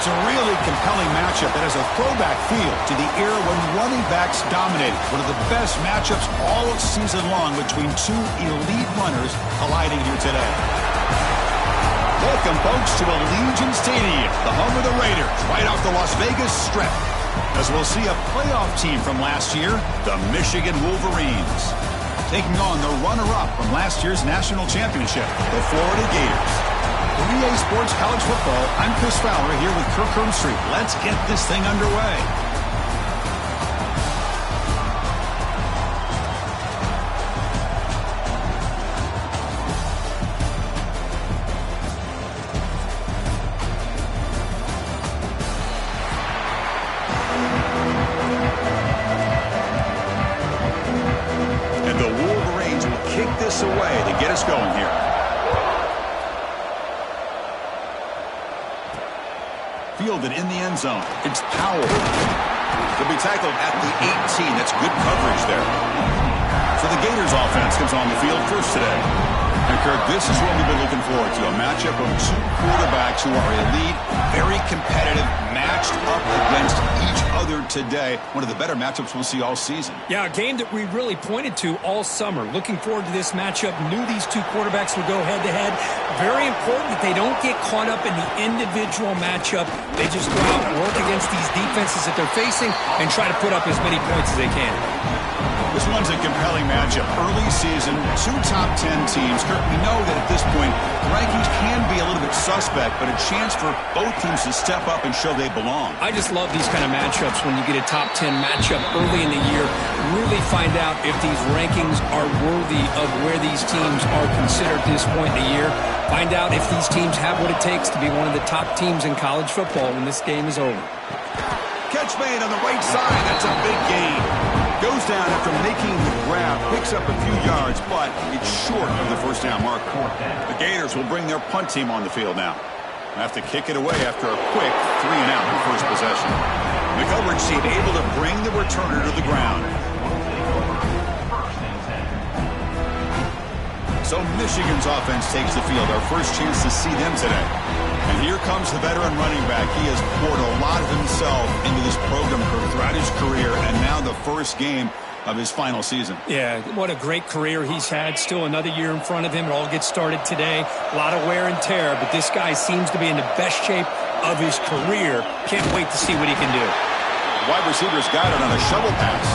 It's a really compelling matchup that has a throwback feel to the era when running backs dominated. One of the best matchups all season long between two elite runners colliding here today. Welcome, folks, to Allegiant Stadium, the home of the Raiders, right off the Las Vegas Strip. As we'll see a playoff team from last year, the Michigan Wolverines, taking on the runner-up from last year's national championship, the Florida Gators. For EA Sports College Football, I'm Chris Fowler here with Kirk Herbstreit. Let's get this thing underway. And the Wolverines will kick this away to get us going here. Fielded in the end zone. It's Powell. He'll be tackled at the 18. That's good coverage there. So the Gators offense comes on the field first today. And Kirk, this is what we've been looking forward to. A matchup of two quarterbacks who are elite, very competitive, matched up against each other today. One of the better matchups we'll see all season. Yeah, a game that we really pointed to all summer. Looking forward to this matchup. Knew these two quarterbacks would go head-to-head. Very important that they don't get caught up in the individual matchup. They just go out and work against these defenses that they're facing and try to put up as many points as they can. This one's a compelling matchup. Early season, two top 10 teams. Kirk, we know that at this point, the rankings can be a little bit suspect, but a chance for both teams to step up and show they belong. I just love these kind of matchups when you get a top 10 matchup early in the year. Really find out if these rankings are worthy of where these teams are considered at this point in the year. Find out if these teams have what it takes to be one of the top teams in college football when this game is over. Catch made on the right side. That's a big gain. Goes down after making the grab, picks up a few yards, but it's short of the first down marker. The Gators will bring their punt team on the field now. They'll have to kick it away after a quick 3-and-out in first possession. The coverage team able to bring the returner to the ground. So Michigan's offense takes the field. Our first chance to see them today. And here comes the veteran running back. He has poured a lot of himself into this program throughout his career, and now the first game of his final season. Yeah, what a great career he's had. Still another year in front of him. It all gets started today. A lot of wear and tear, but this guy seems to be in the best shape of his career. Can't wait to see what he can do. Wide receivers got it on a shovel pass.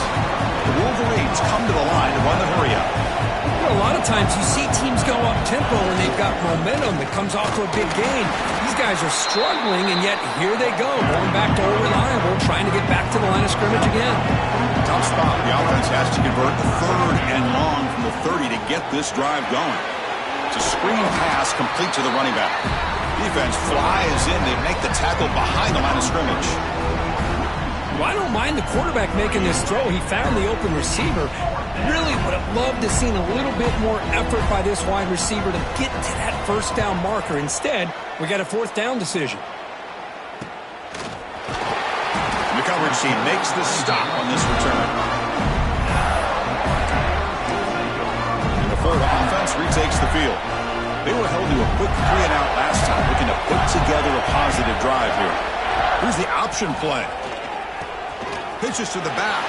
The Wolverines come to the line to run the hurry-up. A lot of times you see teams go up-tempo and they've got momentum that comes off to a big gain. These guys are struggling, and yet here they go, going back to old reliable, trying to get back to the line of scrimmage again. Tough spot. The offense has to convert the 3rd and long from the 30 to get this drive going. It's a screen pass complete to the running back. Defense flies in. They make the tackle behind the line of scrimmage. Well, I don't mind the quarterback making this throw. He found the open receiver. Really would have loved to see a little bit more effort by this wide receiver to get to that first down marker. Instead, we got a 4th down decision. The coverage team makes the stop on this return. And the Florida offense retakes the field. They were held to a quick 3-and-out last time, looking to put together a positive drive here. Here's the option play. Pitches to the back.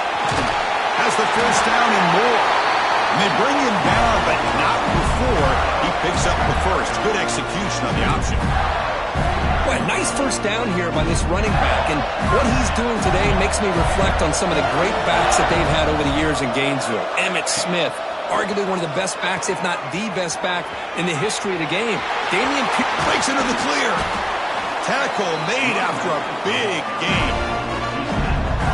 Has the first down and more. And they bring him down, but not before he picks up the first. Good execution on the option. Well, nice first down here by this running back. And what he's doing today makes me reflect on some of the great backs that they've had over the years in Gainesville. Emmitt Smith, arguably one of the best backs, if not the best back in the history of the game. Damian breaks into the clear. Tackle made after a big gain.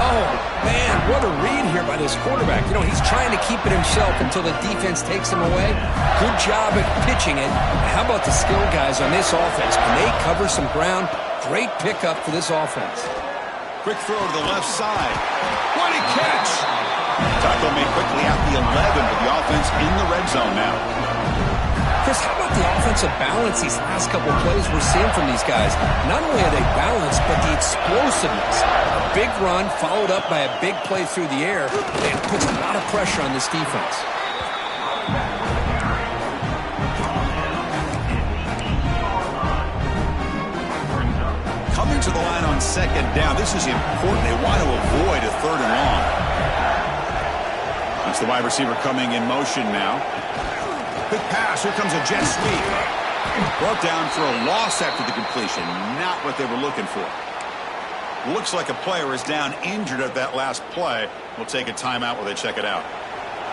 Oh, man, what a read here by this quarterback. You know, he's trying to keep it himself until the defense takes him away. Good job at pitching it. How about the skill guys on this offense? Can they cover some ground? Great pickup for this offense. Quick throw to the left side. What a catch! Tackle made quickly at the 11, but the offense in the red zone now. Chris, how about the offensive balance these last couple of plays we're seeing from these guys? Not only are they balanced, but the explosiveness. A big run followed up by a big play through the air. It puts a lot of pressure on this defense. Coming to the line second down. This is important. They want to avoid a 3rd and long. That's the wide receiver coming in motion now. Quick pass. Here comes a jet sweep. Brought down for a loss after the completion. Not what they were looking for. Looks like a player is down injured at that last play. We'll take a timeout while they check it out.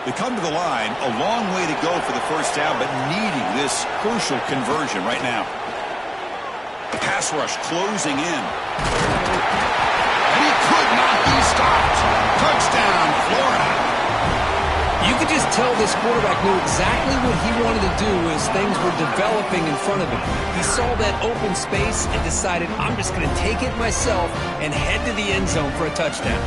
They come to the line, a long way to go for the first down, but needing this crucial conversion right now. Pass rush closing in. And he could not be stopped. Touchdown, Florida. You could just tell this quarterback knew exactly what he wanted to do as things were developing in front of him. He saw that open space and decided, I'm just going to take it myself and head to the end zone for a touchdown.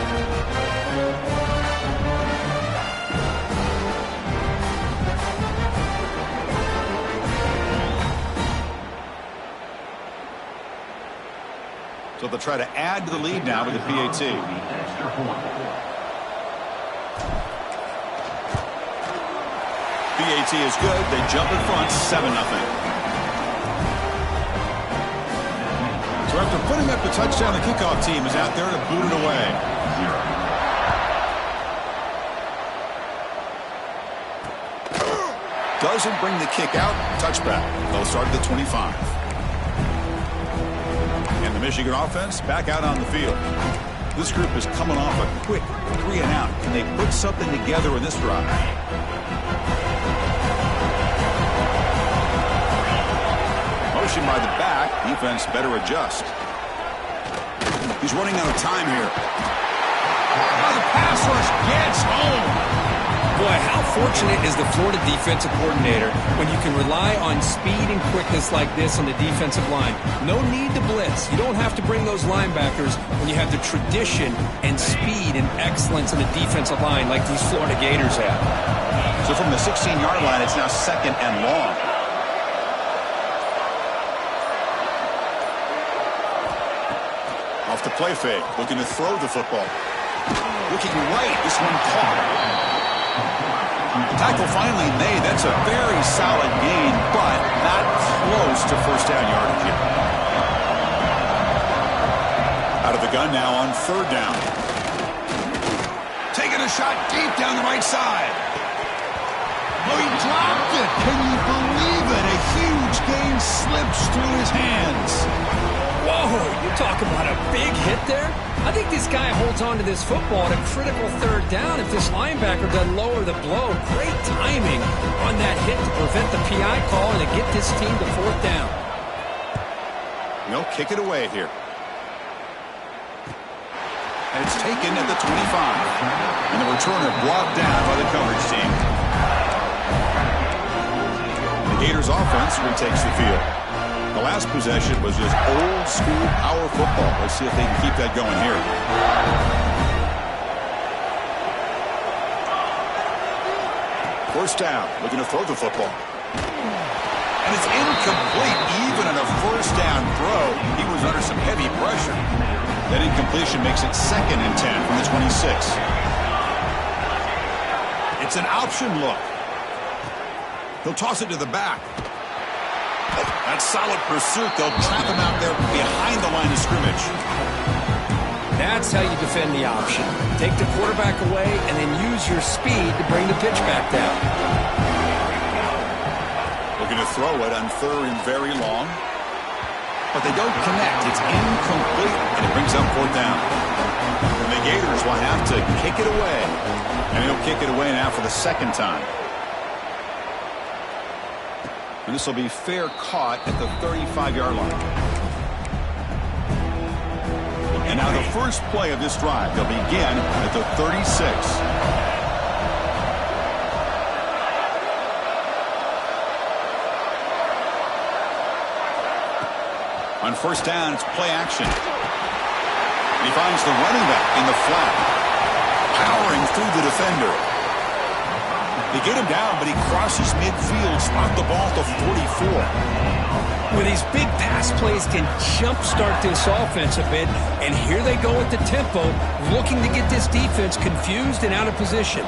So they'll try to add to the lead now with the PAT. PAT is good. They jump in front, 7-0. So after putting up the touchdown, the kickoff team is out there to boot it away. Doesn't bring the kick out. Touchback. They'll start at the 25. And the Michigan offense back out on the field. This group is coming off a quick 3-and-out. Can they put something together in this drive? Motion by the back. Defense better adjust. He's running out of time here. Oh, the pass rush gets home. Boy, how fortunate is the Florida defensive coordinator when you can rely on speed and quickness like this on the defensive line. No need to blitz. You don't have to bring those linebackers when you have the tradition and speed and excellence in the defensive line like these Florida Gators have. So from the 16-yard line, it's now 2nd and long. Off the play fake, looking to throw the football. Looking right, this one caught. Tackle finally made. That's a very solid gain, but not close to first down yardage here. Out of the gun now on 3rd down. Taking a shot deep down the right side. Oh, he dropped it. Can you believe it? A huge gain slips through his hands. Whoa, you talk about a big hit there. I think this guy holds on to this football at a critical 3rd down if this linebacker doesn't lower the blow. Great timing on that hit to prevent the PI call and to get this team to 4th down. They'll kick it away here. And it's taken at the 25. And the returner brought down by the coverage team. The Gators offense retakes the field. The last possession was just old-school power football. Let's see if they can keep that going here. First down, looking to throw the football. And it's incomplete. Even on a first down throw, he was under some heavy pressure. That incompletion makes it 2nd and 10 from the 26. It's an option look. He'll toss it to the back. That solid pursuit. They'll trap him out there behind the line of scrimmage. That's how you defend the option. Take the quarterback away and then use your speed to bring the pitch back down. Looking to throw it on 3rd and very long. But they don't connect. It's incomplete, and it brings up 4th down. And the Gators will have to kick it away. And he'll kick it away now for the 2nd time. And this will be fair caught at the 35-yard line. And now the first play of this drive. They'll begin at the 36. On first down, it's play action. And he finds the running back in the flat. Powering through the defender. They get him down, but he crosses midfield, spot the ball to 44. With these big pass plays can jumpstart this offense a bit, and here they go at the tempo, looking to get this defense confused and out of position.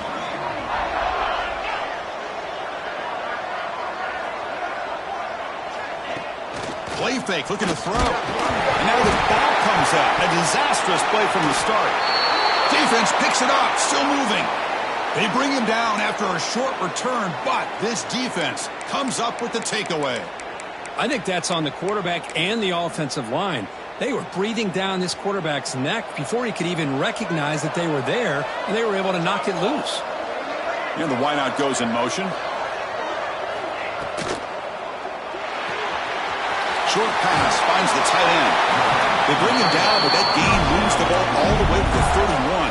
Play fake, looking to throw. And now the ball comes out. A disastrous play from the start. Defense picks it up, still moving. They bring him down after a short return, but this defense comes up with the takeaway. I think that's on the quarterback and the offensive line. They were breathing down this quarterback's neck before he could even recognize that they were there, and they were able to knock it loose. And the wideout goes in motion. Short pass finds the tight end. They bring him down, but that gain moves the ball all the way to the 31.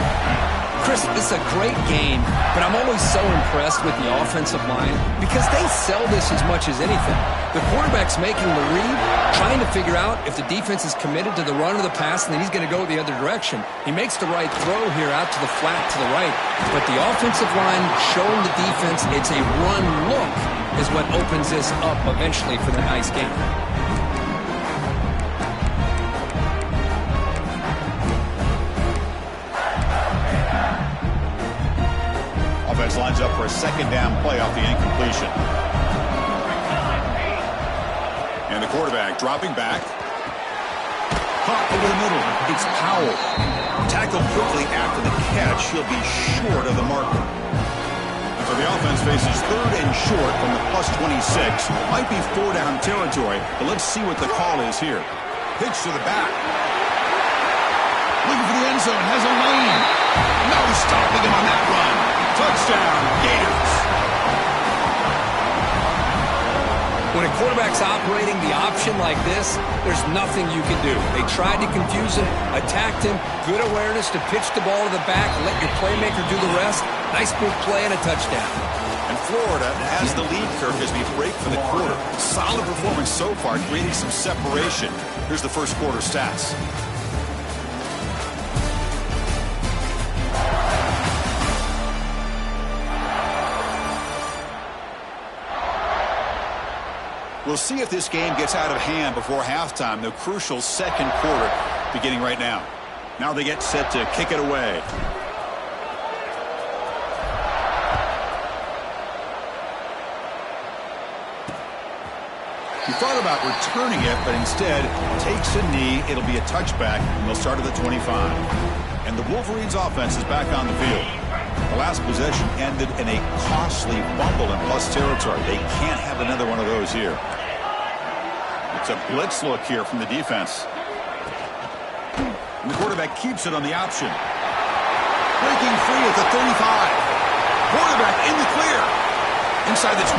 Chris, this is a great game, but I'm always so impressed with the offensive line because they sell this as much as anything. The quarterback's making the read, trying to figure out if the defense is committed to the run or the pass, and then he's going to go the other direction. He makes the right throw here out to the flat to the right, but the offensive line showing the defense it's a run look is what opens this up eventually for the nice game. Offense lines up for a second down play off the incompletion. And the quarterback dropping back. Caught over the middle. It's Powell. Tackled quickly after the catch. He'll be short of the marker. So the offense faces third and short from the plus 26. Might be 4-down territory, but let's see what the call is here. Pitch to the back. Looking for the end zone. Has a lane. No stopping him on that run. Touchdown, Gators. When a quarterback's operating the option like this, there's nothing you can do. They tried to confuse him, attacked him, good awareness to pitch the ball to the back, let your playmaker do the rest. Nice big play and a touchdown. And Florida has the lead, Kirk, as we break for the quarter. Solid performance so far, creating some separation. Here's the first quarter stats. We'll see if this game gets out of hand before halftime. The crucial second quarter beginning right now. Now they get set to kick it away. He thought about returning it, but instead takes a knee. It'll be a touchback, and they'll start at the 25. And the Wolverines' offense is back on the field. The last possession ended in a costly fumble in plus territory. They can't have another one of those here. It's a blitz look here from the defense. And the quarterback keeps it on the option. Breaking free at the 35. Quarterback in the clear. Inside the 20.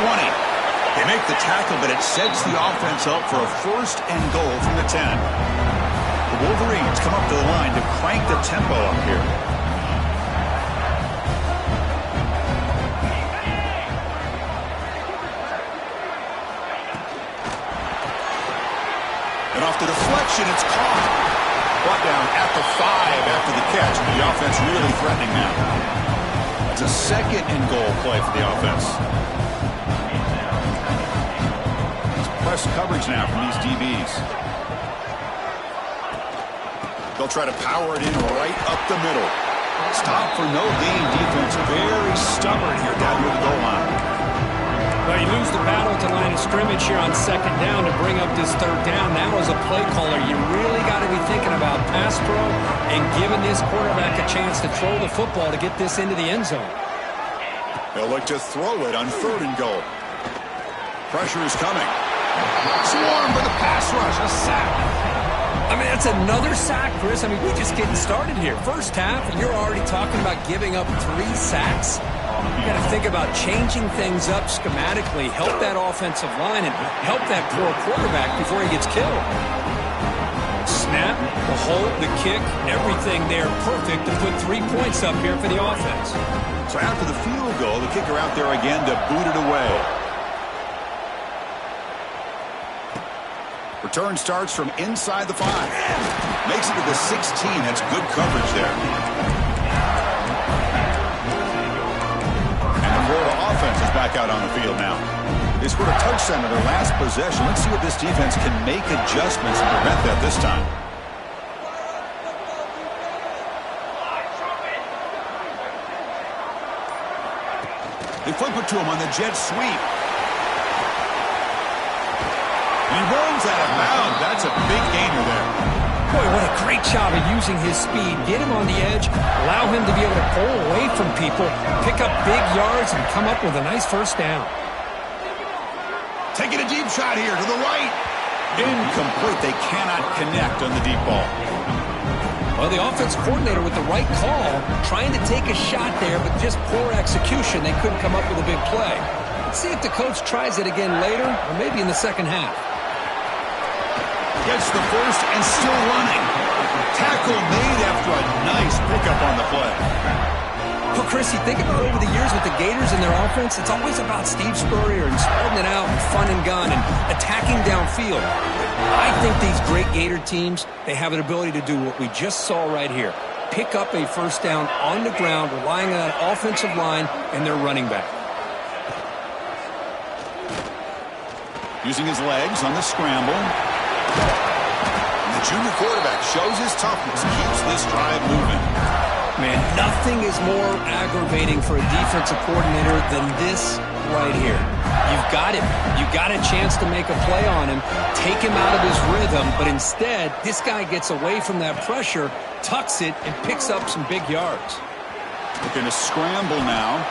They make the tackle, but it sets the offense up for a first and goal from the 10. The Wolverines come up to the line to crank the tempo up here. And off the deflection, it's caught. Brought down at the 5 after the catch. The offense really threatening now. It's a second and goal play for the offense. It's press coverage now from these DBs. They'll try to power it in right up the middle. Stop for no gain defense. Very stubborn here down near the goal line. Well, you lose the battle at the line of scrimmage here on second down to bring up this third down. Now as a play caller, you really got to be thinking about pass pro and giving this quarterback a chance to throw the football to get this into the end zone. They'll look to throw it on third and goal. Pressure is coming. Swarm for the pass rush. A sack. I mean, that's another sack, Chris. I mean, we're just getting started here. First half, and you're already talking about giving up 3 sacks. You got to think about changing things up schematically, help that offensive line, and help that poor quarterback before he gets killed. Snap, the hold, the kick, everything there perfect to put 3 points up here for the offense. So after the field goal, the kicker out there again to boot it away. Return starts from inside the 5. Makes it to the 16. That's good coverage there. And the Florida offense is back out on the field now. They scored a touchdown in their last possession. Let's see what this defense can make adjustments and prevent that this time. They flip it to him on the jet sweep. And he runs out of bounds. That's a big gainer there. Boy, what a great job of using his speed. Get him on the edge, allow him to be able to pull away from people, pick up big yards, and come up with a nice first down. Taking a deep shot here to the right. Incomplete. They cannot connect on the deep ball. Well, the offense coordinator with the right call, trying to take a shot there, but just poor execution. They couldn't come up with a big play. Let's see if the coach tries it again later, or maybe in the second half. Gets the first and still running. Tackle made after a nice pickup on the play. Well, Chris, you think about over the years with the Gators and their offense, it's always about Steve Spurrier and spreading it out and fun and gun and attacking downfield. I think these great Gator teams, they have an ability to do what we just saw right here. Pick up a first down on the ground, relying on an offensive line and their running back. Using his legs on the scramble. And the junior quarterback shows his toughness, keeps this drive moving. Man, nothing is more aggravating for a defensive coordinator than this right here. You've got him. You got a chance to make a play on him, take him out of his rhythm, but instead, this guy gets away from that pressure, tucks it, and picks up some big yards. Looking to scramble now.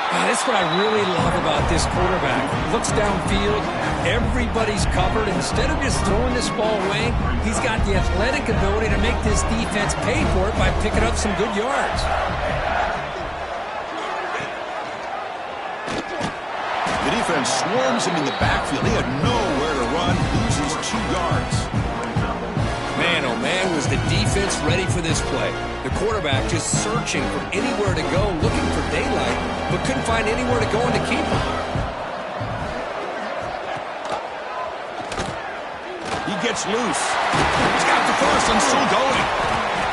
That's what I really love about this quarterback. Looks downfield, everybody's covered. Instead of just throwing this ball away, he's got the athletic ability to make this defense pay for it by picking up some good yards. The defense swarms him in the backfield. He had nowhere to run, loses 2 yards. Man, oh man, was the defense ready for this play. The quarterback just searching for anywhere to go, looking for daylight, but couldn't find anywhere to go and to keep him. He gets loose. He's got the first and still going.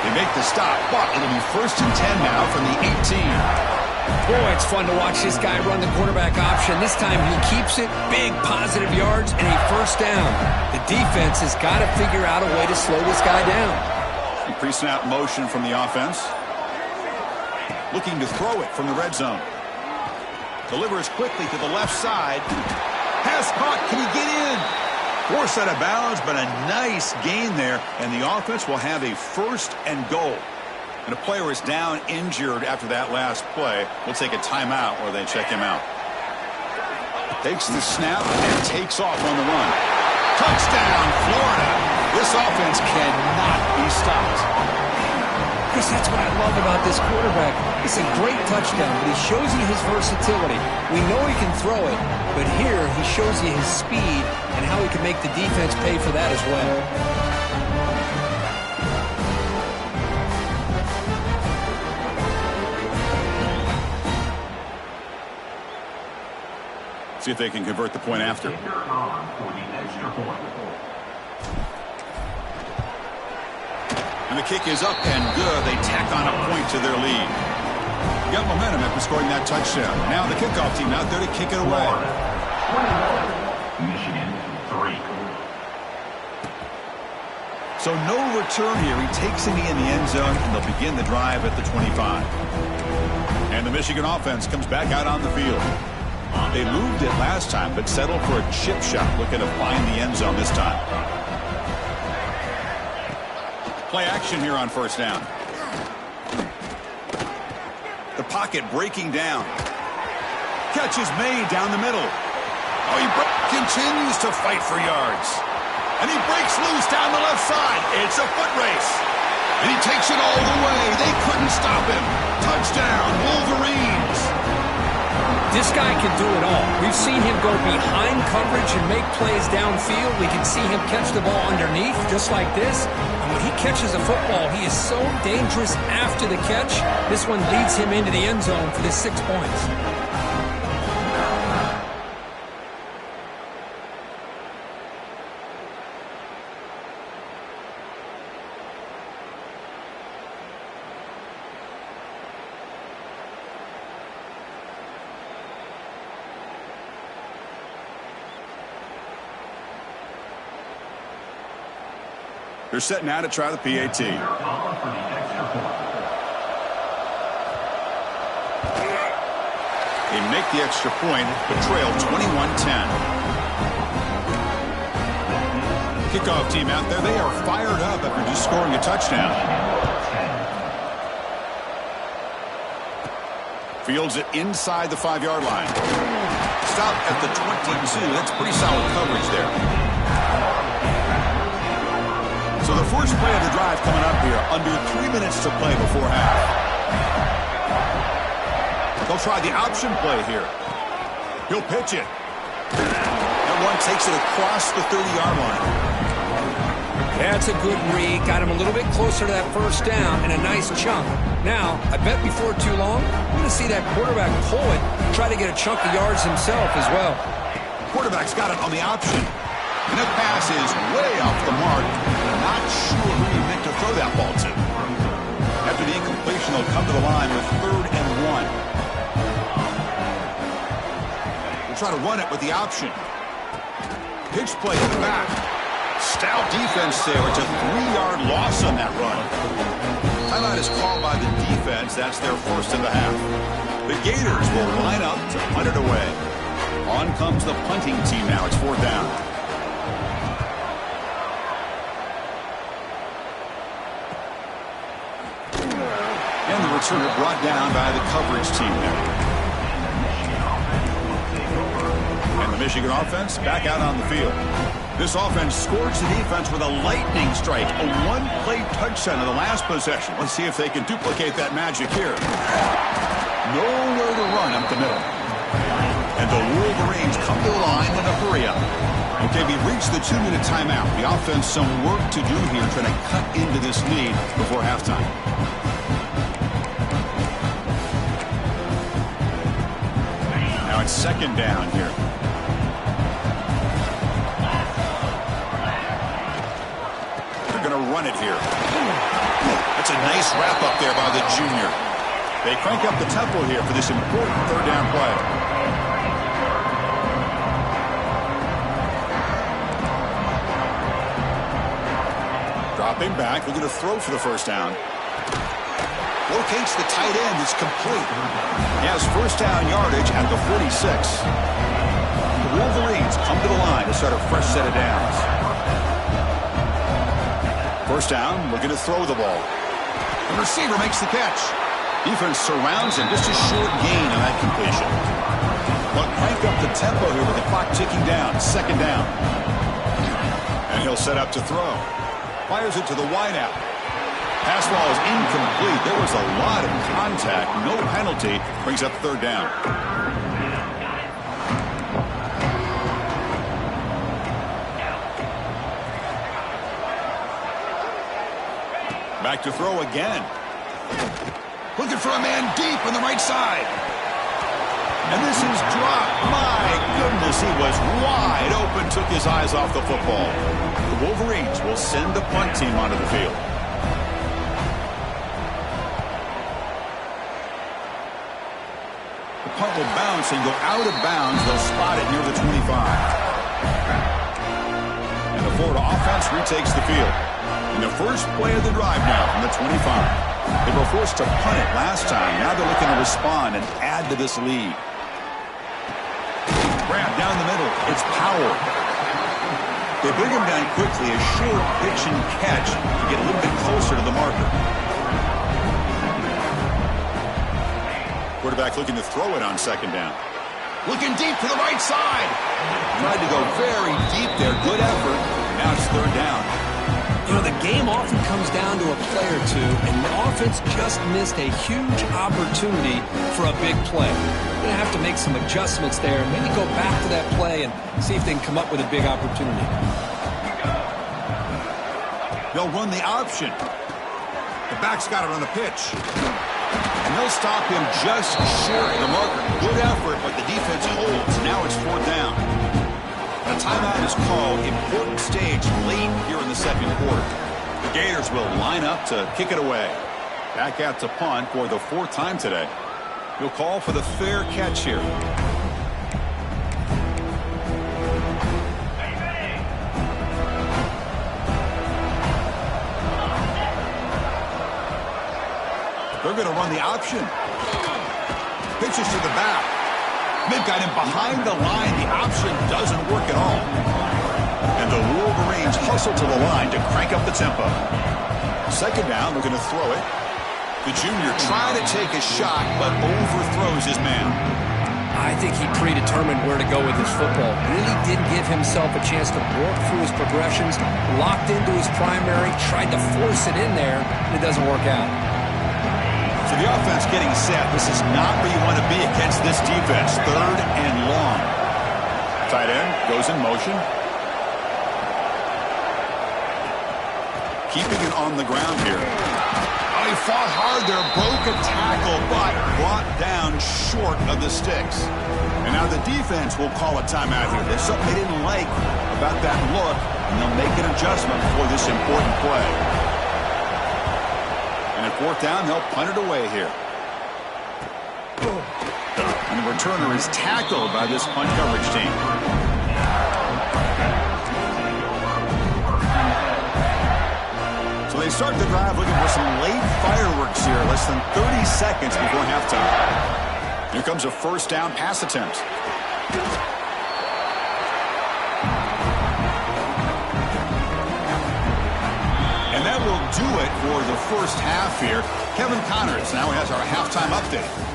They make the stop, but it'll be 1st and 10 now from the 18. Boy, it's fun to watch this guy run the quarterback option. This time he keeps it, big positive yards, and a first down. The defense has got to figure out a way to slow this guy down. Pre-snap motion from the offense. Looking to throw it from the red zone. Delivers quickly to the left side. Pass caught. Can he get in? Forced out of bounds, but a nice gain there, and the offense will have a 1st and goal. And a player is down injured after that last play. We'll take a timeout where they check him out. Takes the snap and takes off on the run. Touchdown, Florida. This offense cannot be stopped. Chris, that's what I love about this quarterback. It's a great touchdown, but he shows you his versatility. We know he can throw it, but here he shows you his speed and how he can make the defense pay for that as well. See if they can convert the point after. And the kick is up and good. They tack on a point to their lead. Got momentum after scoring that touchdown. Now the kickoff team out there to kick it away. Michigan 3. So no return here. He takes it in the end zone, and they'll begin the drive at the 25. And the Michigan offense comes back out on the field. They moved it last time, but settled for a chip shot, looking to find the end zone this time. Play action here on 1st down. The pocket breaking down. Catch is made down the middle. Oh, he continues to fight for yards. And he breaks loose down the left side. It's a foot race. And he takes it all the way. They couldn't stop him. Touchdown, Wolverines. This guy can do it all. We've seen him go behind coverage and make plays downfield. We can see him catch the ball underneath, just like this. And when he catches a football, he is so dangerous after the catch. This one leads him into the end zone for the 6 points. They're setting out to try the PAT. They make the extra point, but trail 21-10. Kickoff team out there, they are fired up after just scoring a touchdown. Fields it inside the 5-yard line. Stop at the 22. That's pretty solid coverage there. So the first play of the drive coming up here, under 3 minutes to play before half. They'll try the option play here. He'll pitch it. That one takes it across the 30-yard line. That's a good read. Got him a little bit closer to that first down and a nice chunk. Now, I bet before too long, I'm going to see that quarterback pull it, try to get a chunk of yards himself as well. Quarterback's got it on the option. And that pass is way off the mark. Not sure who he meant to throw that ball to. After the incompletion, they'll come to the line with 3rd and 1. We'll try to run it with the option. Pitch play in the back. Stout defense there. It's a 3-yard loss on that run. Timeout is called by the defense. That's their first of the half. The Gators will line up to punt it away. On comes the punting team now. It's 4th down. And the returner brought down by the coverage team there. And the Michigan offense back out on the field. This offense scourged the defense with a lightning strike, a one-play touchdown in the last possession. Let's see if they can duplicate that magic here. Nowhere to run up the middle. And the Wolverines come to the line with a hurry up. Okay, we've reached the 2-minute timeout. The offense some work to do here, trying to cut into this lead before halftime. Now it's 2nd down here. Run it here. That's a nice wrap up there by the junior. They crank up the tempo here for this important 3rd down play. Dropping back, looking to throw for the first down. Locates the tight end. It's complete. He has first down yardage at the 46. The Wolverines come to the line to start a fresh set of downs. First down, looking to throw the ball. The receiver makes the catch. Defense surrounds him. Just a short gain on that completion. But crank up the tempo here with the clock ticking down. 2nd down. And he'll set up to throw. Fires it to the wideout. Pass ball is incomplete. There was a lot of contact. No penalty. Brings up 3rd down. Back to throw again. Looking for a man deep on the right side. And this is dropped. My goodness, he was wide open. Took his eyes off the football. The Wolverines will send the punt team onto the field. The punt will bounce and go out of bounds. They'll spot it near the 25. And the Florida offense retakes the field. In the first play of the drive now from the 25. They were forced to punt it last time. Now they're looking to respond and add to this lead. Grab down the middle. It's Powell. They bring him down quickly. A short pitch and catch to get a little bit closer to the marker. Quarterback looking to throw it on 2nd down. Looking deep to the right side. Tried to go very deep there. Good effort. Now it's 3rd down. You know, the game often comes down to a play or two, and the offense just missed a huge opportunity for a big play. They're going to have to make some adjustments there and maybe go back to that play and see if they can come up with a big opportunity. They'll run the option. The back's got it on the pitch. And they'll stop him just short of the marker. Good effort, but the defense holds. Now it's 4th down. A timeout is called. Important stage late here in the 2nd quarter. The Gators will line up to kick it away. Back out to punt for the 4th time today. He'll call for the fair catch here. They're going to run the option. Pitches to the back. They've got him behind the line. The option doesn't work at all. And the Wolverines hustle to the line to crank up the tempo. Second down, we're going to throw it. The junior trying to take a shot, but overthrows his man. I think he predetermined where to go with his football. Really didn't give himself a chance to work through his progressions. Locked into his primary, tried to force it in there, and it doesn't work out. So the offense getting set. This is not where you want to be against this defense. Third and long. Tight end goes in motion. Keeping it on the ground here. Oh, he fought hard there, broke a tackle, but brought down short of the sticks. And now the defense will call a timeout here. There's something they didn't like about that look, and they'll make an adjustment for this important play. And at fourth down, they'll punt it away here. And the returner is tackled by this punt coverage team. So they start the drive looking for some late fireworks here, less than 30 seconds before halftime. Here comes a first down pass attempt. And that will do it for the first half here. Kevin Connors now has our halftime update.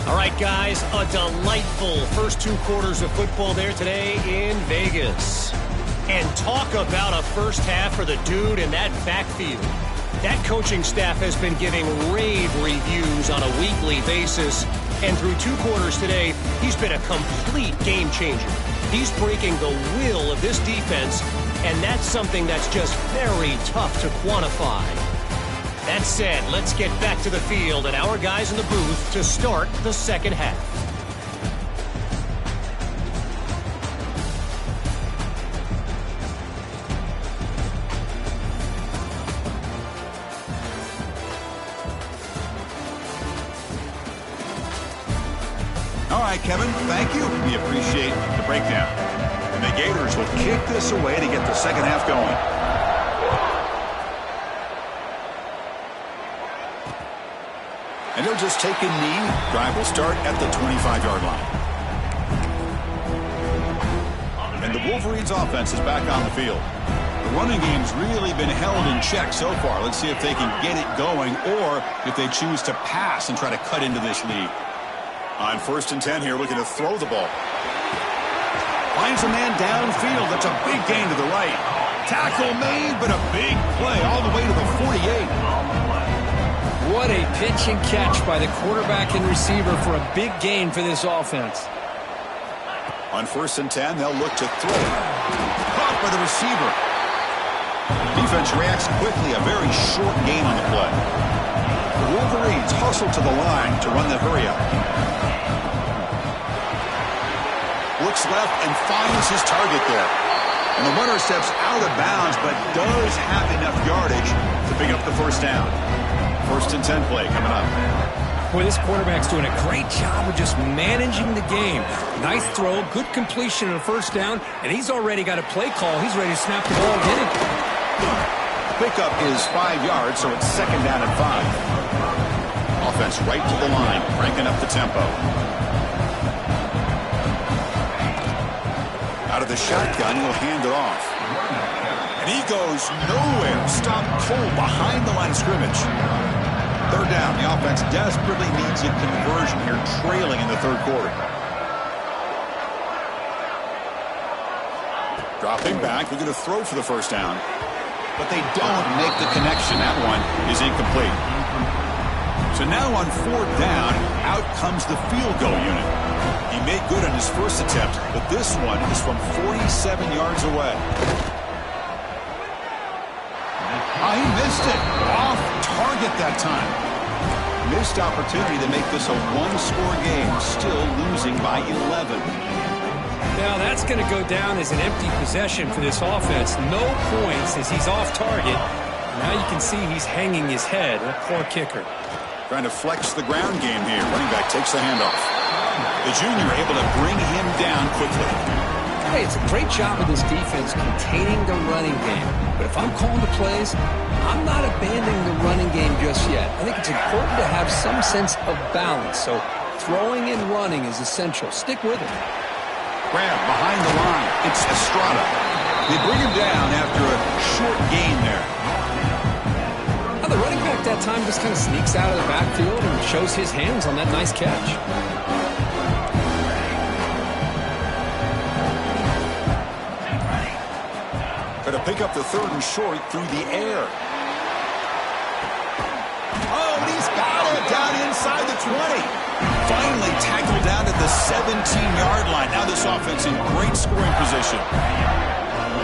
All right, guys, a delightful first 2 quarters of football there today in Vegas. And talk about a first half for the dude in that backfield. That coaching staff has been giving rave reviews on a weekly basis. And through 2 quarters today, he's been a complete game changer. He's breaking the will of this defense, and that's something that's just very tough to quantify. That said, let's get back to the field and our guys in the booth to start the second half. All right, Kevin, thank you. We appreciate the breakdown. And the Gators will kick this away to get the second half going. And he'll just take a knee. Drive will start at the 25-yard line. And the Wolverines' offense is back on the field. The running game's really been held in check so far. Let's see if they can get it going or if they choose to pass and try to cut into this lead. On 1st and 10 here, looking to throw the ball. Finds a man downfield. That's a big gain to the right. Tackle made, but a big play all the way to the 48. What a pitch and catch by the quarterback and receiver for a big gain for this offense. On 1st and 10, they'll look to throw. Caught by the receiver. Defense reacts quickly, a very short gain on the play. The Wolverines hustle to the line to run the hurry up. Looks left and finds his target there. And the runner steps out of bounds, but does have enough yardage to pick up the first down. 1st and 10 play coming up. Boy, this quarterback's doing a great job of just managing the game. Nice throw, good completion on a first down, and he's already got a play call. He's ready to snap the ball and get it. Pickup is 5 yards, so it's 2nd down and 5. Offense right to the line, cranking up the tempo. Out of the shotgun, he'll hand it off. And he goes nowhere. Stopped cold behind the line of scrimmage. 3rd down. The offense desperately needs a conversion here, trailing in the 3rd quarter. Dropping back. They're going to throw for the first down. But they don't make the connection. That one is incomplete. So now on 4th down, out comes the field goal unit. He made good on his first attempt, but this one is from 47 yards away. Oh, he missed it. Off target that time. Missed opportunity to make this a one-score game, still losing by 11. Now that's going to go down as an empty possession for this offense. No points as he's off target. Now you can see he's hanging his head. A poor kicker. Trying to flex the ground game here. Running back takes the handoff. The junior able to bring him down quickly. Hey, it's a great job of this defense containing the running game. But if I'm calling the plays, I'm not abandoning the running game just yet. I think it's important to have some sense of balance. So throwing and running is essential. Stick with it. Grab behind the line. It's Estrada. They bring him down after a short gain there. Now the running back that time just kind of sneaks out of the backfield and shows his hands on that nice catch. Going to pick up the 3rd and short through the air. Oh, and he's got it down inside the 20. Finally tackled down at the 17-yard line. Now this offense in great scoring position.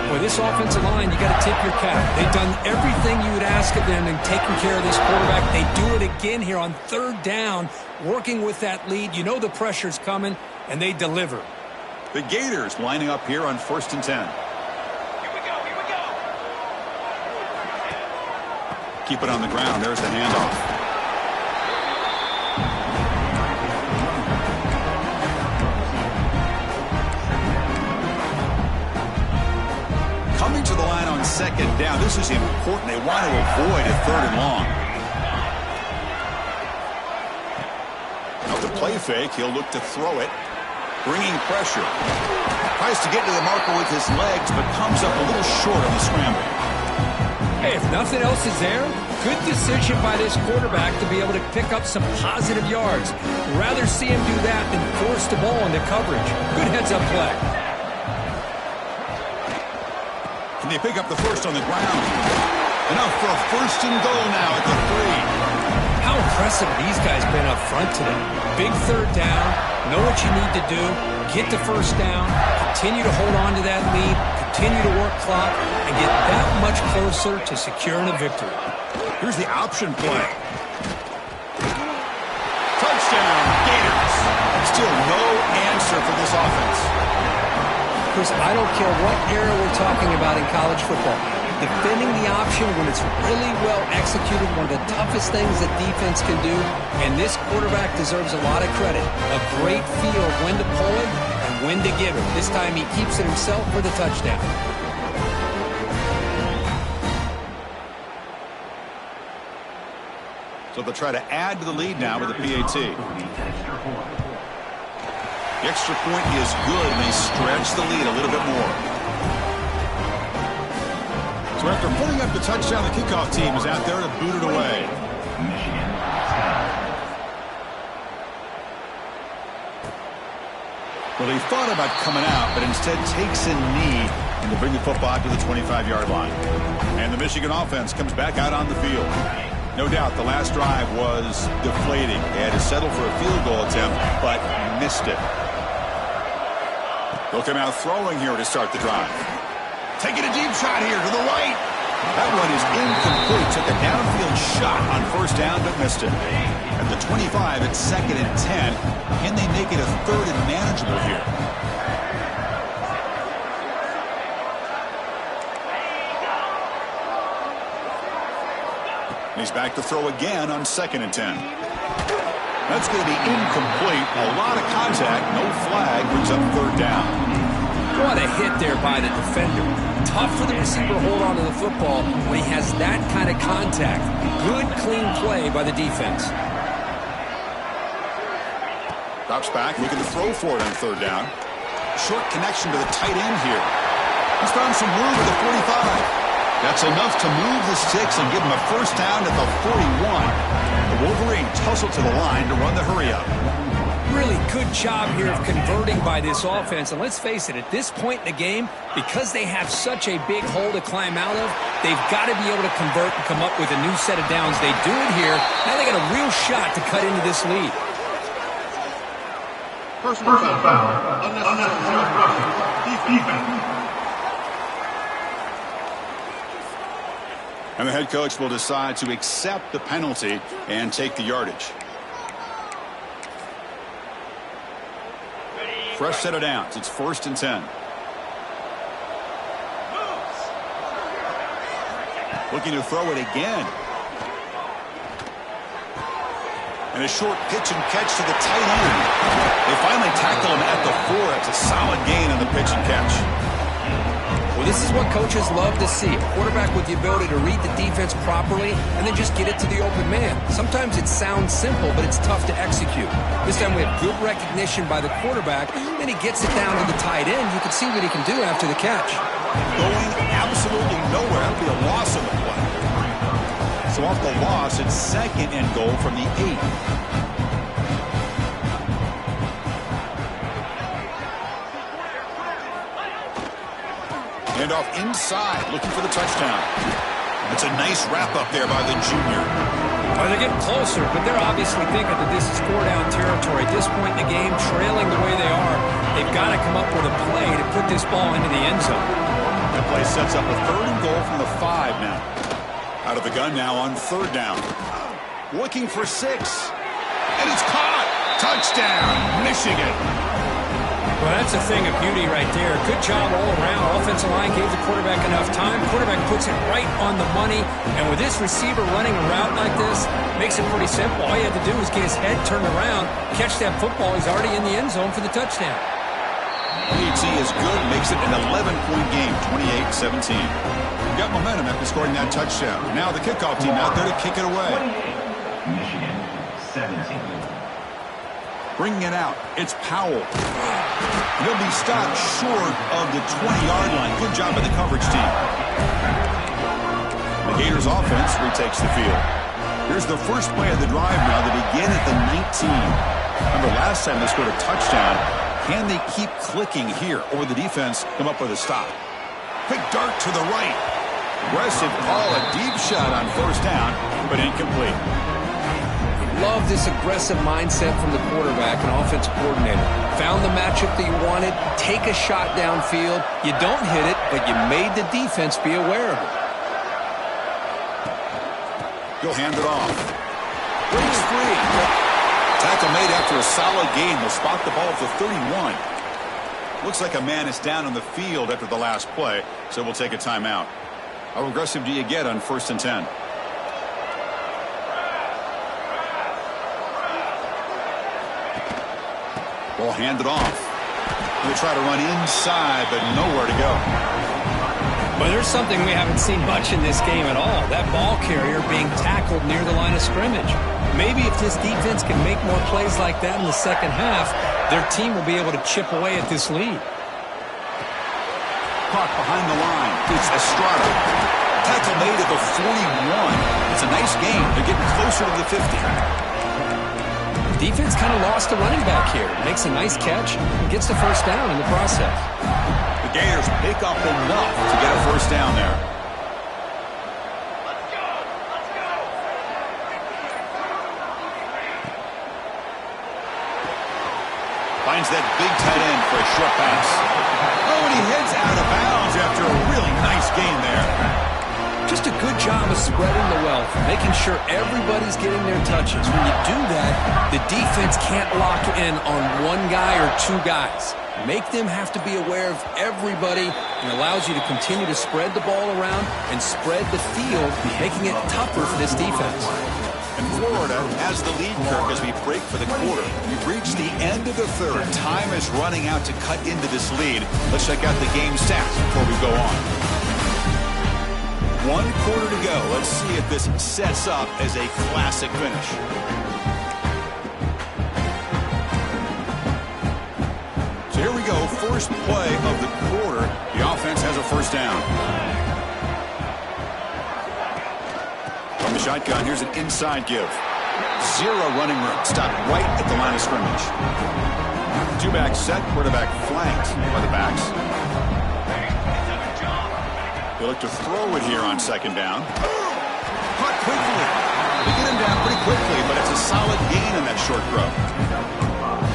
Boy, this offensive line, you got to tip your cap. They've done everything you would ask of them in taking care of this quarterback. They do it again here on 3rd down, working with that lead. You know the pressure's coming, and they deliver. The Gators lining up here on 1st and 10. Keep it on the ground. There's the handoff. Coming to the line on 2nd down. This is important. They want to avoid a 3rd and long. Now the play fake. He'll look to throw it. Bringing pressure. Tries to get to the marker with his legs, but comes up a little short on the scramble. Hey, if nothing else is there, good decision by this quarterback to be able to pick up some positive yards. Rather see him do that than force the ball into coverage. Good heads-up play. Can they pick up the first on the ground? Enough for a 1st and goal now at the 3. How impressive these guys been up front today. Big 3rd down. Know what you need to do. Get the 1st down. Continue to hold on to that lead. Continue to work clock and get that much closer to securing a victory. Here's the option play. Touchdown, Gators. Still no answer for this offense. Chris, I don't care what era we're talking about in college football. Defending the option when it's really well executed, one of the toughest things that defense can do, and this quarterback deserves a lot of credit. A great feel of when to pull it and when to give it. This time he keeps it himself for the touchdown. So they'll try to add to the lead now with the PAT. The extra point is good, and they stretch the lead a little bit more. So after putting up the touchdown, the kickoff team is out there to boot it away. Well, he thought about coming out, but instead takes a knee and to bring the football out to the 25-yard line. And the Michigan offense comes back out on the field. No doubt the last drive was deflating. They had to settle for a field goal attempt, but missed it. They'll come out throwing here to start the drive. Taking a deep shot here to the right. That one is incomplete. Took a downfield shot on 1st down, but missed it. At the 25, it's 2nd and 10. Can they make it a 3rd and manageable here? He's back to throw again on 2nd and 10. That's going to be incomplete. A lot of contact. No flag. Brings up 3rd down. What a hit there by the defender. Tough for the receiver to hold on to the football when he has that kind of contact. Good, clean play by the defense. Drops back, looking to throw for it on 3rd down. Short connection to the tight end here. He's found some room at the 45. That's enough to move the sticks and give him a 1st down at the 41. The Wolverines hustle to the line to run the hurry-up. Really good job here of converting by this offense. And let's face it, at this point in the game, because they have such a big hole to climb out of, they've got to be able to convert and come up with a new set of downs. They do it here. Now they got a real shot to cut into this lead. Personal foul. Unnecessary rushing. Defense. And the head coach will decide to accept the penalty and take the yardage. Fresh set of downs. It's 1st and 10. Looking to throw it again. And a short pitch and catch to the tight end. They finally tackle him at the 4. It's a solid gain on the pitch and catch. Well, This is what coaches love to see. A quarterback with the ability to read the defense properly and then just get it to the open man. Sometimes it sounds simple, but it's tough to execute. This time we have good recognition by the quarterback. Then he gets it down to the tight end. You can see what he can do after the catch. Going absolutely nowhere. That'll be a loss on the play. So off the loss, it's second and goal from the 8. Hand off inside, looking for the touchdown. It's a nice wrap-up there by the junior. Well, they're getting closer, but they're obviously thinking that this is 4-down territory. At this point in the game, trailing the way they are, they've got to come up with a play to put this ball into the end zone. That play sets up a third and goal from the 5 now. Out of the gun now on third down. Looking for 6. And it's caught. Touchdown, Michigan. Well, that's a thing of beauty right there. Good job all around. Offensive line gave the quarterback enough time. Quarterback puts it right on the money. And with this receiver running a route like this, makes it pretty simple. All you have to do is get his head turned around, catch that football. He's already in the end zone for the touchdown. PAT is good, makes it an 11-point game, 28-17. Got momentum after scoring that touchdown. Now the kickoff team out there to kick it away. Michigan 17. Bringing it out, it's Powell. He'll be stopped short of the 20-yard line. Good job by the coverage team. The Gators offense retakes the field. Here's the first play of the drive now. They begin at the 19. Remember last time they scored a touchdown. Can they keep clicking here, or the defense come up with a stop? Quick dart to the right. Aggressive call, a deep shot on first down, but incomplete. Love this aggressive mindset from the quarterback and offensive coordinator. Found the matchup that you wanted, take a shot downfield. You don't hit it, but you made the defense be aware of it. He'll hand it off. Breaks free. Tackle made after a solid gain. They'll spot the ball at the 31. Looks like a man is down on the field after the last play, so we'll take a timeout. How aggressive do you get on 1st and 10? Ball handed off. They try to run inside, but nowhere to go. But there's something we haven't seen much in this game at all. That ball carrier being tackled near the line of scrimmage. Maybe if this defense can make more plays like that in the second half, their team will be able to chip away at this lead. Caught behind the line. It's Estrada. Tackle made at the 41. It's a nice game. They're getting closer to the 50. Defense kind of lost a running back here. Makes a nice catch and gets the first down in the process. The Gators pick up enough to get a first down there. Finds that big tight end for a short pass. Oh, and he heads out of bounds after a really nice gain there. Just a good job of spreading the wealth, making sure everybody's getting their touches. When you do that, the defense can't lock in on one guy or two guys. Make them have to be aware of everybody, and allows you to continue to spread the ball around and spread the field, making it tougher for this defense. And Florida has the lead, Kirk, as we break for the quarter. We've reached the end of the third. Time is running out to cut into this lead. Let's check out the game stats before we go on. 1 quarter to go. Let's see if this sets up as a classic finish. So here we go. First play of the quarter. The offense has a first down. From the shotgun, here's an inside give. 0 running room. Stopped right at the line of scrimmage. 2-back set. Quarterback flanked by the backs. They look to throw it here on second down. Caught quickly. They get him down pretty quickly, but it's a solid gain in that short throw.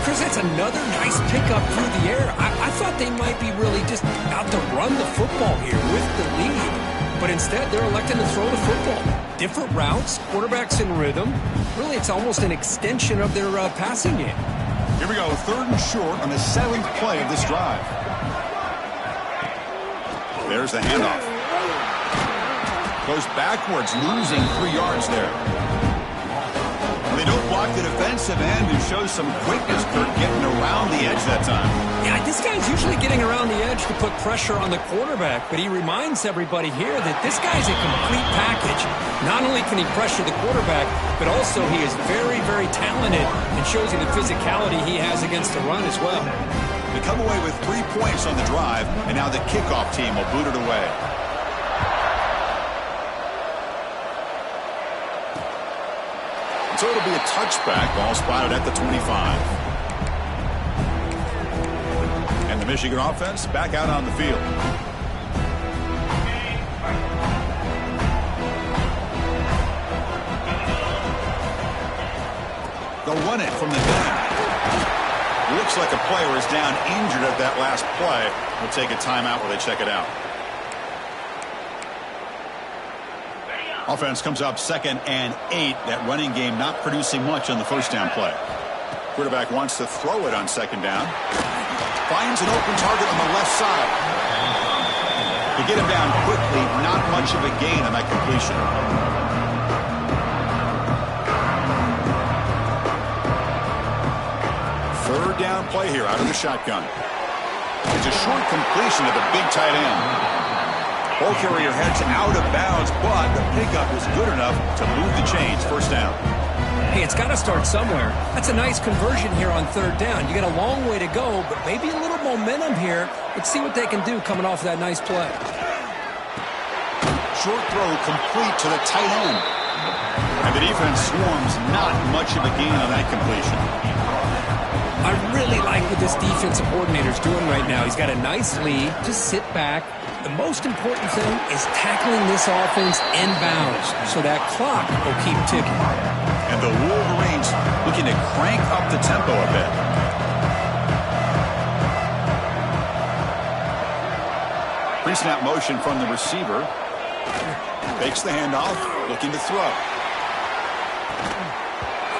Chris, that's another nice pickup through the air. I thought they might be really just out to run the football here with the lead. But instead, they're electing to throw the football. Different routes, quarterbacks in rhythm. Really, it's almost an extension of their passing game. Here we go, 3rd and short on the 7th play of this drive. There's the handoff. Goes backwards, losing 3 yards there. They don't block the defensive end and shows some quickness, Kirk, getting around the edge that time. Yeah, this guy's usually getting around the edge to put pressure on the quarterback, but he reminds everybody here that this guy's a complete package. Not only can he pressure the quarterback, but also he is very, very talented and shows you the physicality he has against the run as well. They come away with 3 points on the drive, and now the kickoff team will boot it away. So it'll be a touchback, ball spotted at the 25. And the Michigan offense back out on the field. They'll run it from the gun. Looks like a player is down injured at that last play. We'll take a timeout while they check it out. Offense comes up 2nd and 8. That running game not producing much on the first down play. Quarterback wants to throw it on 2nd down. Finds an open target on the left side. To get him down quickly, not much of a gain on that completion. Third down play here out of the shotgun. It's a short completion to the big tight end. Ball carrier heads out of bounds, but the pickup was good enough to move the chains. First down. Hey, it's got to start somewhere. That's a nice conversion here on 3rd down. You got a long way to go, but maybe a little momentum here. Let's see what they can do coming off of that nice play. Short throw complete to the tight end. And the defense swarms, not much of a gain on that completion. I really like what this defensive coordinator is doing right now. He's got a nice lead. Just sit back. The most important thing is tackling this offense inbounds so that clock will keep ticking. And the Wolverines looking to crank up the tempo a bit. Pre-snap motion from the receiver. Fakes the handoff, looking to throw.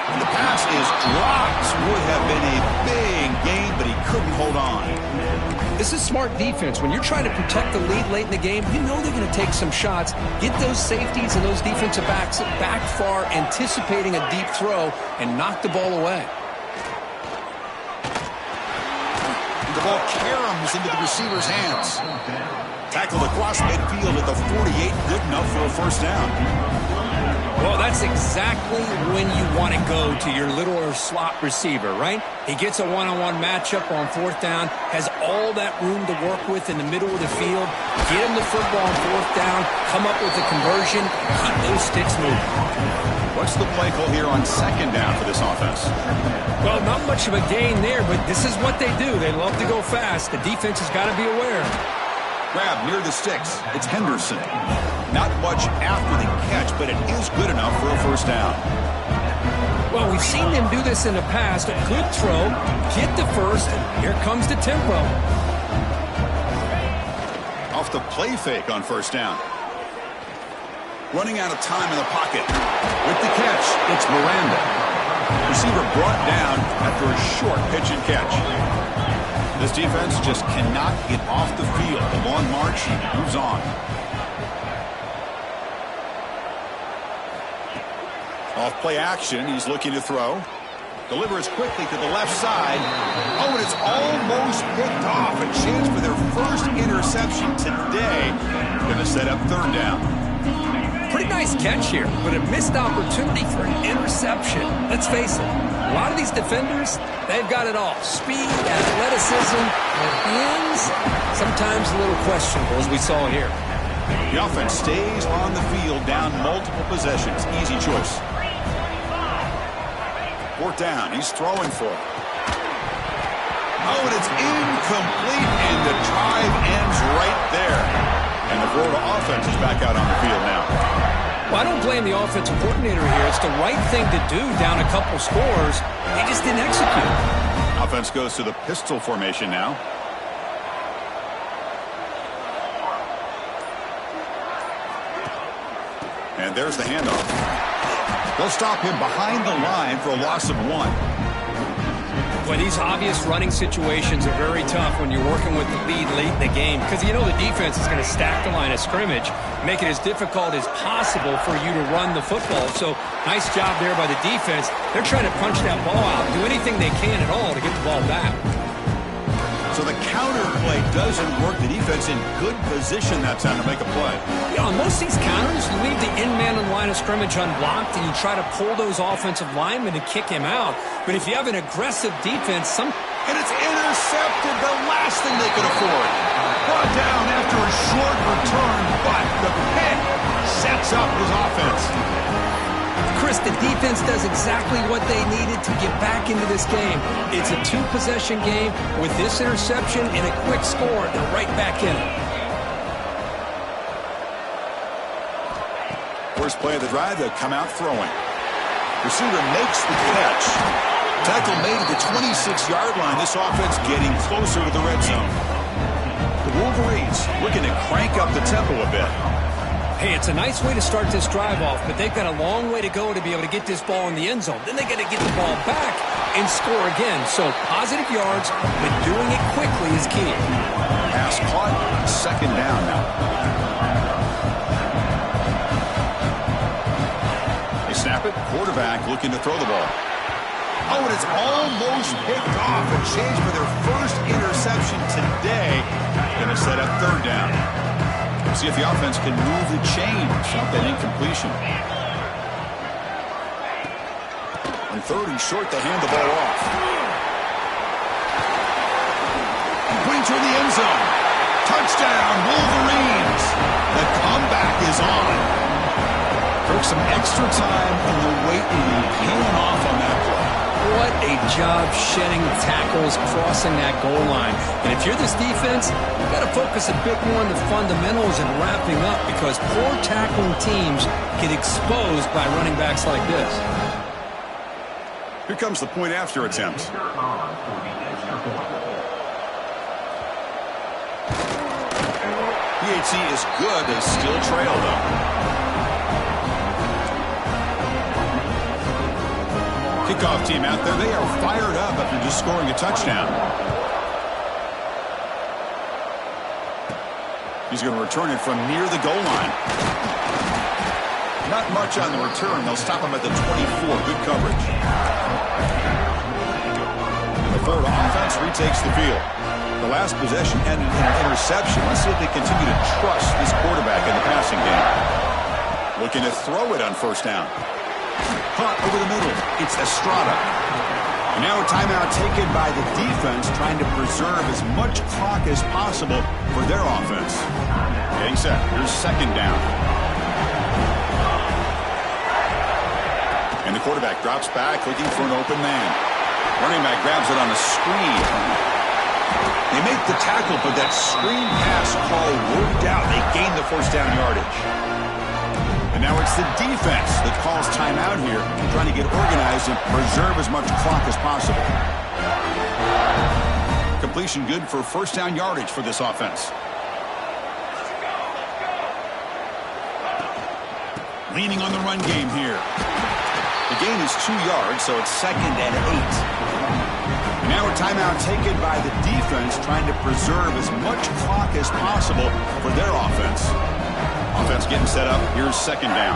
And the pass is dropped. Would have been a big gain, but he couldn't hold on. This is smart defense. When you're trying to protect the lead late in the game, you know they're going to take some shots, get those safeties and those defensive backs back far, anticipating a deep throw, and knock the ball away. The ball caroms into the receiver's hands. Tackled across midfield at the 48, good enough for a first down. Well, that's exactly when you want to go to your little or slot receiver, right? He gets a one-on-one matchup on 4th down, has all that room to work with in the middle of the field. Get him the football on 4th down, come up with a conversion, keep those sticks moving. What's the play call here on 2nd down for this offense? Well, not much of a gain there, but this is what they do. They love to go fast. The defense has got to be aware. Grab near the sticks. It's Henderson. Not much after the catch, but it is good enough for a first down. Well, we've seen them do this in the past. A good throw, get the first, and here comes the tempo. Off the play fake on 1st down. Running out of time in the pocket. With the catch, it's Miranda. Receiver brought down after a short pitch and catch. This defense just cannot get off the field. The long march moves on. Off play action, he's looking to throw. Delivers quickly to the left side. Oh, and it's almost picked off. A chance for their first interception today. Going to set up 3rd down. Pretty nice catch here, but a missed opportunity for an interception. Let's face it, a lot of these defenders, they've got it all. Speed, athleticism, and hands, sometimes a little questionable, as we saw here. The offense stays on the field, down multiple possessions. Easy choice. 4th down, he's throwing for it. Oh, and it's incomplete, and the drive ends right there. And the Florida offense is back out on the field now. Well, I don't blame the offensive coordinator here. It's the right thing to do down a couple scores. They just didn't execute. Offense goes to the pistol formation now. And there's the handoff. They'll stop him behind the line for a loss of 1. Boy, these obvious running situations are very tough when you're working with the lead late in the game, because you know the defense is going to stack the line of scrimmage, make it as difficult as possible for you to run the football. So nice job there by the defense. They're trying to punch that ball out, do anything they can at all to get the ball back. So the counter play doesn't work. The defense in good position that time to make a play. Yeah, on most of these counters, you leave the in-man in line of scrimmage unblocked, and you try to pull those offensive linemen to kick him out. But if you have an aggressive defense, and it's intercepted, the last thing they could afford. Brought down after a short return, but the pick sets up his offense. Chris, the defense does exactly what they needed to get back into this game. It's a two-possession game. With this interception and a quick score, they're right back in it. First play of the drive, they'll come out throwing. Receiver makes the catch. Tackle made at the 26-yard line. This offense getting closer to the red zone. The Wolverines looking to crank up the tempo a bit. Hey, it's a nice way to start this drive off, but they've got a long way to go to be able to get this ball in the end zone. Then they got to get the ball back and score again. So positive yards, but doing it quickly is key. Pass caught, second down now. They snap it, quarterback looking to throw the ball. Oh, and it's almost picked off. A change for their first interception today. Going to set up third down. See if the offense can move the chains off that incompletion. On third and short, they hand the ball off. Putting toward the end zone. Touchdown, Wolverines. The comeback is on. Took some extra time in the wait room, paying off on that play. What a job shedding tackles, crossing that goal line. And if you're this defense, you've got to focus a bit more on the fundamentals and wrapping up, because poor tackling teams get exposed by running backs like this. Here comes the point after attempt. PAT is good. They still trail, though. Kickoff team out there. They are fired up after just scoring a touchdown. He's going to return it from near the goal line. Not much on the return. They'll stop him at the 24. Good coverage. The Florida offense retakes the field. The last possession ended in an interception. Let's see if they continue to trust this quarterback in the passing game. Looking to throw it on first down. Caught over the middle. It's Estrada. And now a timeout taken by the defense, trying to preserve as much clock as possible for their offense. Getting set. Here's second down. And the quarterback drops back, looking for an open man. Running back grabs it on the screen. They make the tackle, but that screen pass call worked out. They gain the first down yardage. And now it's the defense that calls timeout here, trying to get organized and preserve as much clock as possible. Completion good for first down yardage for this offense. Leaning on the run game here. The gain is 2 yards, so it's 2nd and 8. And now a timeout taken by the defense, trying to preserve as much clock as possible for their offense. Offense getting set up. Here's second down.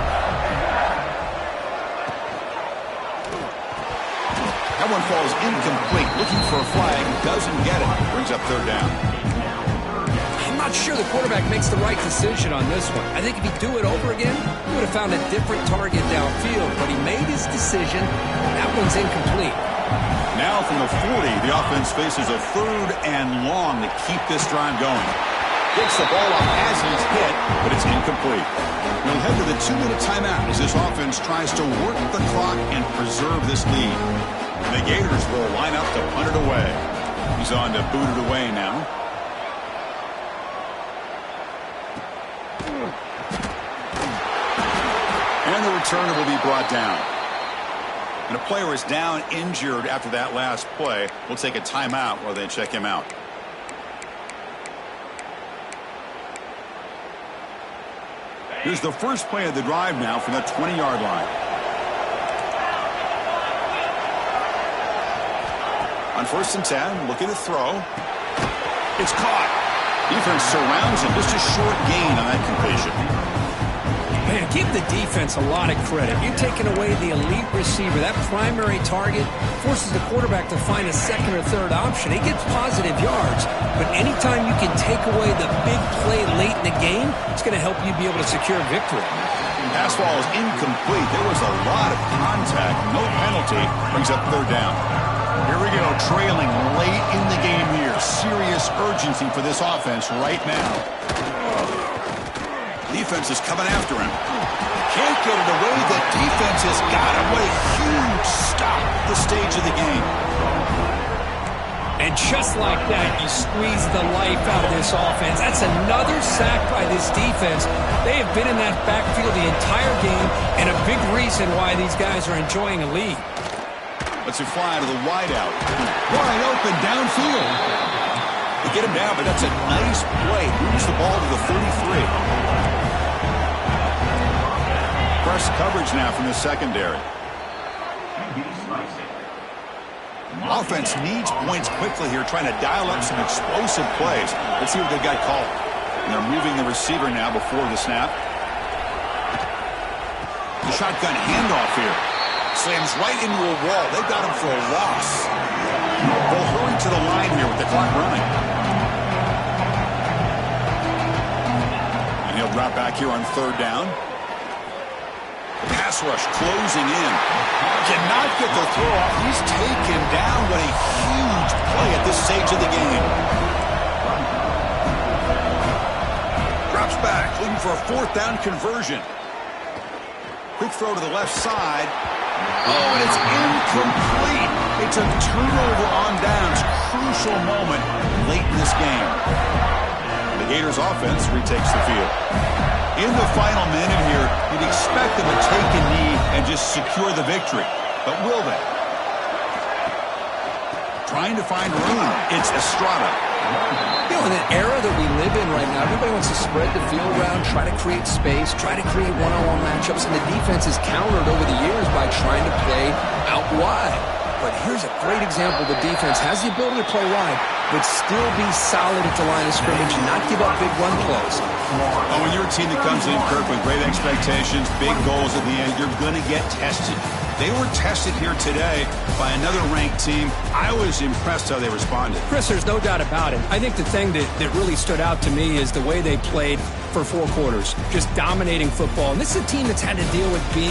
That one falls incomplete. Looking for a flag. Doesn't get it. Brings up third down. I'm not sure the quarterback makes the right decision on this one. I think if he'd do it over again, he would have found a different target downfield. But he made his decision. That one's incomplete. Now from the 40, the offense faces a third and long to keep this drive going. Gets the ball off as he's hit, but it's incomplete. We'll head to the 2-minute timeout as this offense tries to work the clock and preserve this lead. The Gators will line up to punt it away. He's on to boot it away now. And the returner will be brought down. And a player is down injured after that last play. We'll take a timeout while they check him out. Here's the first play of the drive now from the 20-yard line. On 1st and 10, looking to throw. It's caught. Defense surrounds him. Just a short gain on that completion. Man, give the defense a lot of credit. You're taking away the elite receiver. That primary target forces the quarterback to find a second or third option. He gets positive yards, but anytime you can take away the big play late in the game, it's going to help you be able to secure victory. Pass ball is incomplete. There was a lot of contact. No penalty. Brings up third down. Here we go, trailing late in the game here. Serious urgency for this offense right now. Defense is coming after him. Can't get it away. The defense has got him. What a huge stop at this stage of the game. And just like that, you squeeze the life out of this offense. That's another sack by this defense. They have been in that backfield the entire game, and a big reason why these guys are enjoying a lead. Let's it fly to the wideout. Wide open downfield. They get him down, but that's a nice play. Moves the ball to the 33. Press coverage now from the secondary. Offense needs points quickly here, trying to dial up some explosive plays. Let's see what they've got called. And they're moving the receiver now before the snap. The shotgun handoff here. Slams right into a wall. They've got him for a loss. They'll hurry to the line here with the clock running. And he'll drop back here on third down. Pass rush closing in. Cannot get the throw off. He's taken down. What a huge play at this stage of the game. Drops back, looking for a fourth down conversion. Quick throw to the left side. Oh, and it's incomplete. It's a turnover on downs. Crucial moment late in this game. The Gators offense retakes the field. In the final minute here, you'd expect them to take a knee and just secure the victory. But will they? Trying to find room. It's Estrada. You know, in an era that we live in right now, everybody wants to spread the field around, try to create space, try to create one-on-one matchups, and the defense is countered over the years by trying to play out wide. But here's a great example. The defense has the ability to play wide, but still be solid at the line of scrimmage and not give up big run plays. Oh, when you're a team that comes in, Kirk, with great expectations, big goals at the end, you're going to get tested. They were tested here today by another ranked team. I was impressed how they responded. Chris, there's no doubt about it. I think the thing that really stood out to me is the way they played for 4 quarters, just dominating football. And this is a team that's had to deal with being